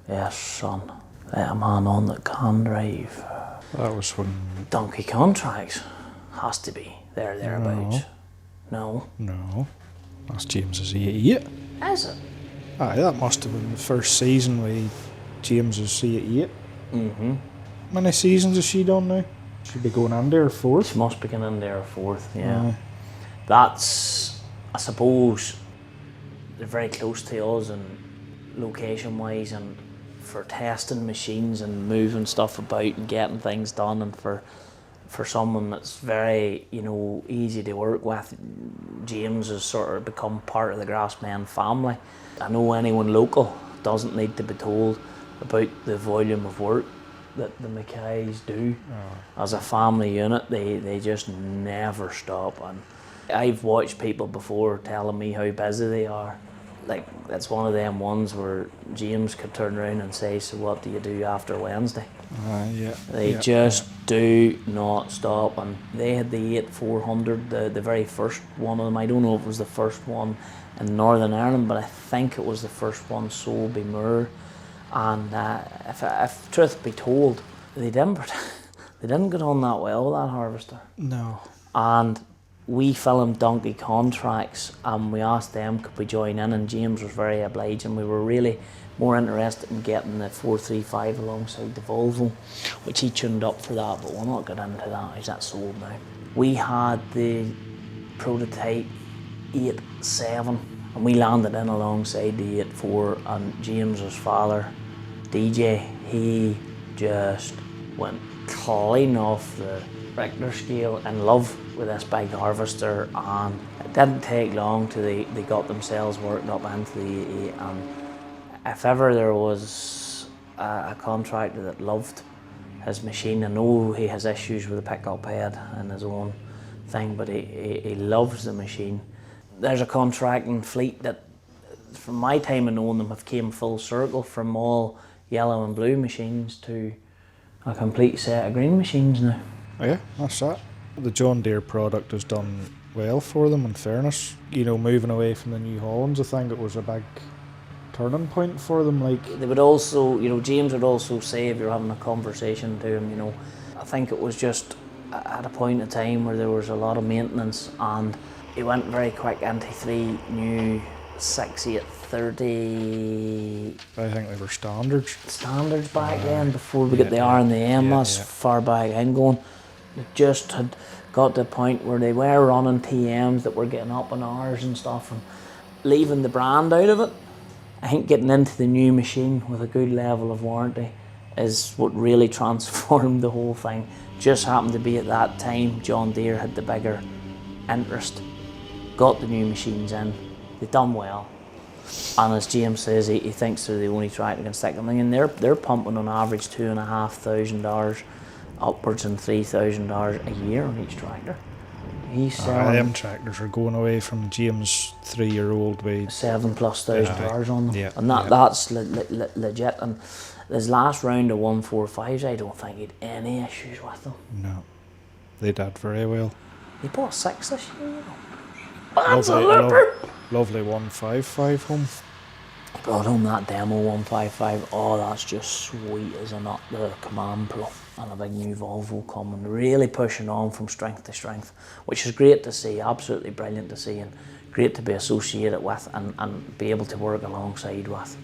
Yes, son. Let a man on that can drive. That was when... Donkey Contracts. Has to be. Thereabouts. No. No. That's James's 88. Is it? Aye, that must have been the first season with James's 88. Mm-hmm. How many seasons has she done now? She'd be going on there fourth. She must be going in there fourth, yeah. Aye. That's, I suppose, they're very close to us and location-wise and for testing machines and moving stuff about and getting things done, and for someone that's very, easy to work with. James has sort of become part of the Grassmen family. I know anyone local doesn't need to be told about the volume of work that the McKays do. As a family unit. They just never stop, and I've watched people before telling me how busy they are. Like, it's one of them ones where James could turn around and say, so what do you do after Wednesday? They just do not stop, and they had the 8400, the very first one of them. I don't know if it was the first one in Northern Ireland, but I think it was the first one sold by Moore. And if truth be told, they didn't get on that well with that harvester. No. And we filmed Donkey Contracts, and we asked them could we join in, and James was very obliging. We were really more interested in getting the 435 alongside the Volvo, which he tuned up for that, but we'll not get into that, as that's sold now. We had the prototype 87, and we landed in alongside the 84, and James's father, DJ, he just went clean off the Richter scale in love with this big harvester, and it didn't take long till they got themselves worked up into the 88. And if ever there was a contractor that loved his machine, I know he has issues with the pickup head and his own thing, but he loves the machine. There's a contracting fleet that, from my time of knowing them, have came full circle from all yellow and blue machines to a complete set of green machines now. Oh yeah, that's that. The John Deere product has done well for them, in fairness. Moving away from the New Hollands, I think it was a big turning point for them. They would also, James would also say, if you're having a conversation to him, I think it was just at a point in time where there was a lot of maintenance, and he went very quick into 3 new 6830. I think they were standards. Standards back then, before we get the R and the M. That's far back in going. They just had got to a point where they were running TMs that were getting up on R's and stuff, and leaving the brand out of it. I think getting into the new machine with a good level of warranty is what really transformed the whole thing. Just happened to be at that time John Deere had the bigger interest, got the new machines in, they've done well. And as James says, he thinks they're the only tractor can stick them in. And they're pumping on average $2,500 upwards and $3,000 a year on each tractor. He's selling them tractors are going away from James' 3-year-old with $7,000+ on them, yeah, and that's legit. And his last round of 145s, I don't think he had any issues with them. No, they did very well. He bought 6 this year. Lovely 155 home. He brought home that demo 155. Oh, that's just sweet as a nut. The Command Pro and a big new Volvo coming, really pushing on from strength to strength, which is great to see, absolutely brilliant to see, and great to be associated with and be able to work alongside with.